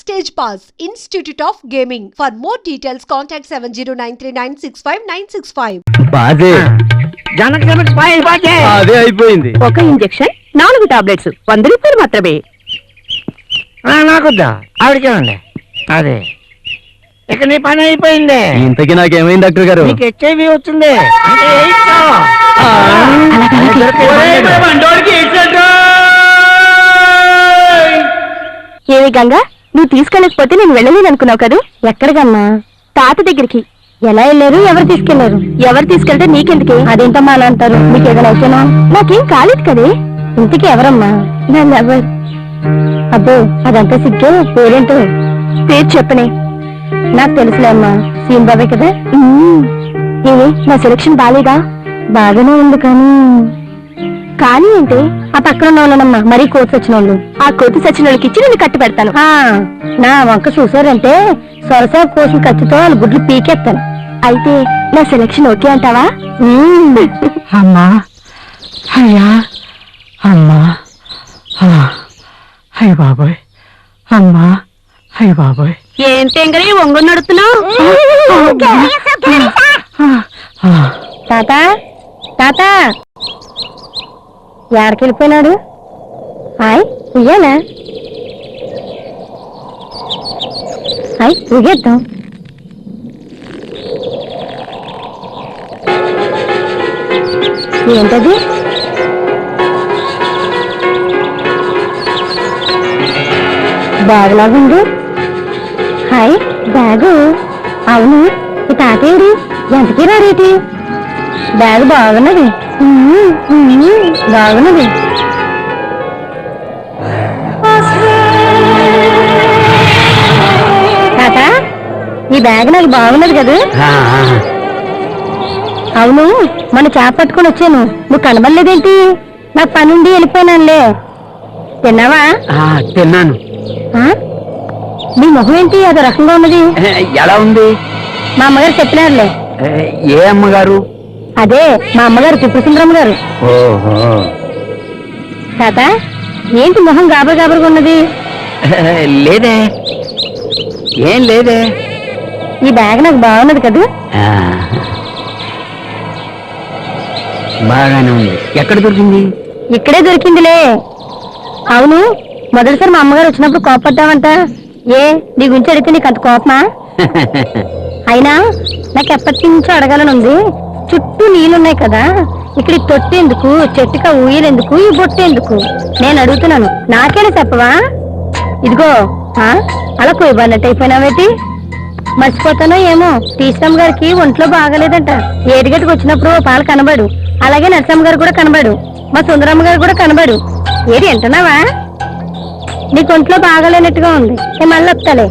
Stage Pass, Institute of Gaming. For more details, contact 7093965965. బాజే అదే అయిపోయింది. ఒక ఇంజెక్షన్ 4 టాబ్లెట్స్ 100 రూపాయలు మాత్రమే. నాకొద్దా ఆవిడకేమండి అదే ఇక నీ పని అయిపోయింది. ఇంతకీ నాకేమైంది డాక్టర్ గారు? నీకు హెచ్ఐవి వచ్చింది. ఏమి గంగా, నువ్వు తీసుకెళ్ళకపోతే నేను వెళ్ళలేను అనుకున్నావు కదా? ఎక్కడికమ్మా? తాత దగ్గరికి. ఎలా వెళ్ళారు? ఎవరు తీసుకెళ్లారు? ఎవరు తీసుకెళ్తే నీకెందుకే? అదేంటమ్మా అలా అంటారు? నీకు ఏదైనా అయితేనా? నాకేం కాలేదు కదే. ఇంతకీ ఎవరమ్మా? నన్ను ఎవరు? అబ్బో అదంతా సిగ్గే. పేరేంటో? పేరు చెప్పనే. నాకు తెలుసులే అమ్మా, సీన్ బాబే కదా. ఏమి నా సెలక్షన్ బాలేదా? బాగానే ఉంది కానీ ఏంటి? ఆ పక్కన ఉన్న వాళ్ళనమ్మా మరీ కోతి సచిన వాళ్ళు. ఆ కోతి సచిన వాళ్ళకి ఇచ్చి నేను కట్టి పెడతాను. నా వంక చూసారంటే సొరసా కోసం కత్తితో వాళ్ళు గుడ్లు పీకేస్తాను. అయితే నా సెలక్షన్ ఓకే అంటావా? అమ్మా అయ్యా అమ్మా అయ్య బాబోయ్ అమ్మా అయ్య బాబోయ్. ఏం తెంగరి ఒంగు నడుతున్నావు? తాత తాత ఎక్కడికి వెళ్ళిపోయినాడు? హాయ్ ఉయ్యాలా? హాయ్ ఉగేద్దాం. ఏంటది? బ్యాగ్ లాగుంది. Hi bag. అవును ఈ తాతేడి ఎంతకీ రాడేటి? బ్యాగ్ బాగున్నది బాగున్నది. తాత ఈ బ్యాగ్ నాకు బాగున్నది కదా? అవును మన చేప పట్టుకుని వచ్చాను, నువ్వు కనబడలేదేంటి? నాకు పని ఉండి వెళ్ళిపోయినానులే. తిన్నావా? తిన్నాను. నీ మొహం ఏంటి అదో రకంగా ఉన్నది? ఎలా ఉంది? మా అమ్మగారు చెప్పినారులే. ఏ అమ్మగారు? అదే మా అమ్మగారు త్రిపురసుందరమ్మ గారు. ఓహో. తాత ఏంటి మొహం గాబరగా ఉన్నది? లేదే, ఏం లేదే. ఈ బ్యాగ్ నాకు బాగున్నది కదా? బాగానే ఉంది. ఎక్కడ దొరికింది? ఇక్కడే దొరికిందిలే. అవును మొదటిసారి మా అమ్మగారు వచ్చినప్పుడు కోపడ్డావంట. ఏ నీ గురించి అడిగితే నీకు అంత కోపమా? అయినా నాకు ఎప్పటి నుంచో అడగాలని ఉంది. చుట్టూ నీళ్ళున్నాయి కదా, ఇక్కడ తొట్టేందుకు, చెట్టుక ఊయలేందుకు, ఈ బొట్టేందుకు? నేను అడుగుతున్నాను, నాకేనా చెప్పవా? ఇదిగో అలా కొయ్యబడినట్టు అయిపోయినావేటి? మర్చిపోతానో ఏమో, టీచరమ్మ గారికి ఒంట్లో బాగలేదంట. ఏడిగట్టుకు వచ్చినప్పుడు పాలు కనబడు, అలాగే నరసమ్మ గారు కూడా కనబడు, మా సుందరమ్మ గారు కూడా కనబడు. ఏది వింటున్నావా? నీకు ఒంట్లో బాగలేనట్టుగా ఉంది. నేను మళ్ళీ వస్తాలే.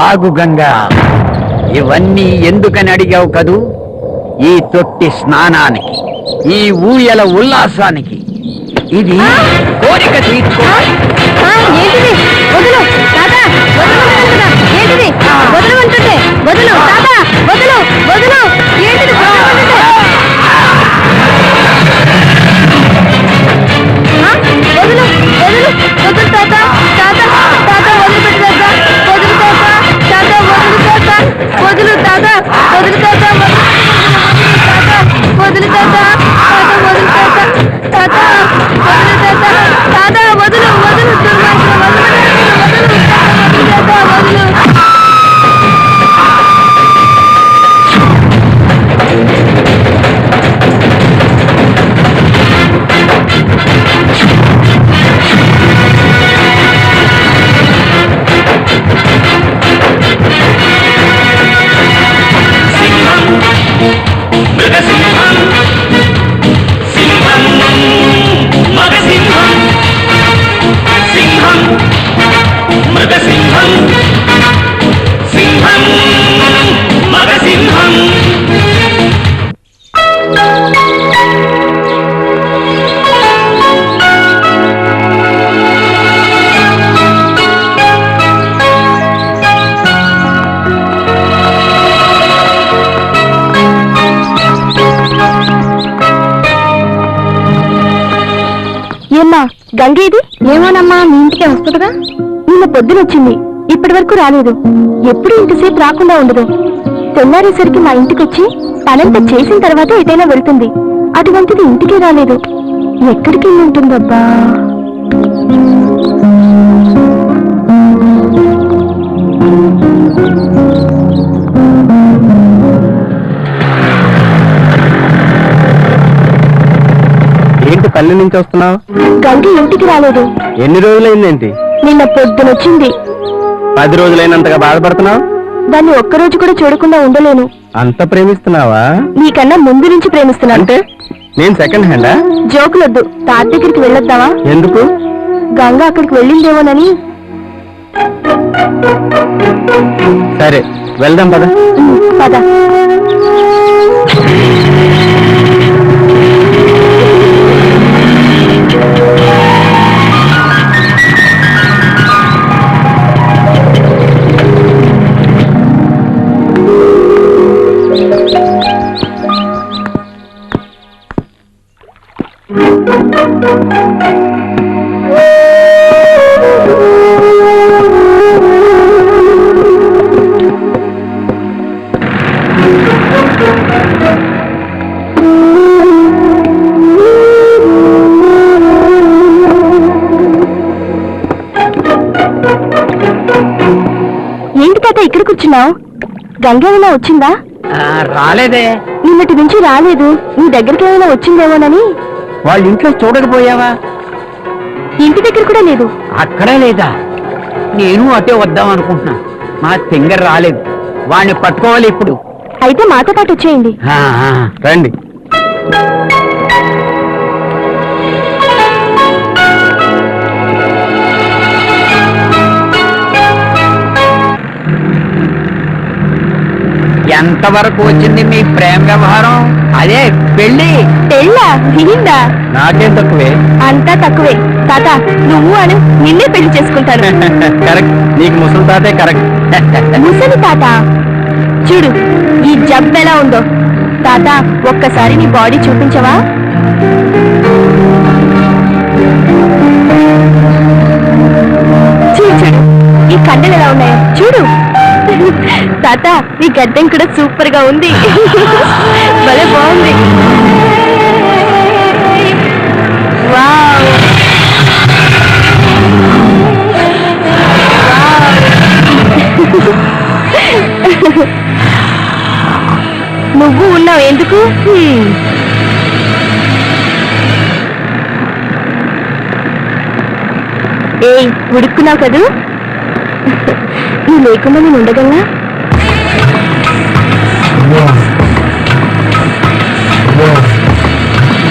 ఆగు గంగా, ఇవన్నీ ఎందుకని అడిగావు కదూ? ఈ తొట్టి స్నానానికి, ఈ ఊయల ఉల్లాసానికి. ఇది కోరిక తీర్చుకో. గంగేది ఏమోనమ్మా మీ ఇంటికే వస్తుందిగా. నిన్న పొద్దునొచ్చింది, ఇప్పటి వరకు రాలేదు. ఎప్పుడు ఇంతసేపు రాకుండా ఉండదు. తెల్లారేసరికి మా ఇంటికొచ్చి పనంతా చేసిన తర్వాత ఎటైనా వెళ్తుంది. అటువంటిది ఇంటికే రాలేదు. ఎక్కడికి వెళ్ళి ఉంటుందబ్బా? ఏంటి పల్లె నుంచి వస్తున్నావు? గంగి ఇంటికి రాలేదు. ఎన్ని రోజులైందేంటి? నిన్న పొద్దునొచ్చింది. 10 రోజులైనంతగా బాధపడుతున్నావు? దాన్ని ఒక్కరోజు కూడా చూడకుండా ఉండలేను. అంత ప్రేమిస్తున్నావా? నీకన్నా ముందు నుంచి ప్రేమిస్తున్నాను. అంటే నేను సెకండ్ హ్యాండా? జోకులొద్దు, తాత దగ్గరికి వెళ్ళొద్దావా? ఎందుకు? గంగ అక్కడికి వెళ్ళిందేమోనని. సరే వెళ్దాం పద. పద. ఏంటి తాత ఇక్కడ కూర్చున్నావు? గంగ ఏమైనా వచ్చిందా? రాలేదే. నిన్నటి నుంచి రాలేదు. నీ దగ్గరికి ఏమైనా వచ్చిందేమోనని. వాళ్ళ ఇంట్లో చూడకపోయావా? ఇంటి దగ్గర కూడా లేదు. అక్కడే లేదా? నేను అటే వద్దాం అనుకుంటున్నా. మా సింగర్ రాలేదు, వాడిని పట్టుకోవాలి ఇప్పుడు. అయితే మాతో పాటు వచ్చేయండి. రండి. ఎంతవరకు వచ్చింది మీ ప్రేమ వ్యవహారం? అదే పెళ్లి. పెళ్ళా? దిగిందా? నాకేం తక్కువే. అంతా తక్కువే. తాత నువ్వు అను, నిన్నే పెళ్లి చేసుకుంటాను. కరెక్ట్, నీకు ముసలి తాతే కరెక్ట్. ముసలి తాత చూడు ఈ జబ్బు ఎలా ఉందో. తాత ఒక్కసారి నీ బాడీ చూపించవా? చూడు చూడు ఈ కండలు ఎలా ఉన్నాయో చూడు. తాత నీ గడ్డం కూడా సూపర్ గా ఉంది. భలే బాగుంది. వావ్. నువ్వు ఉన్నావు ఎందుకు? ఏయ్ ఉడుక్కున్నావు కదూ? నువ్వు లేకుండా నేను ఉండగలనా?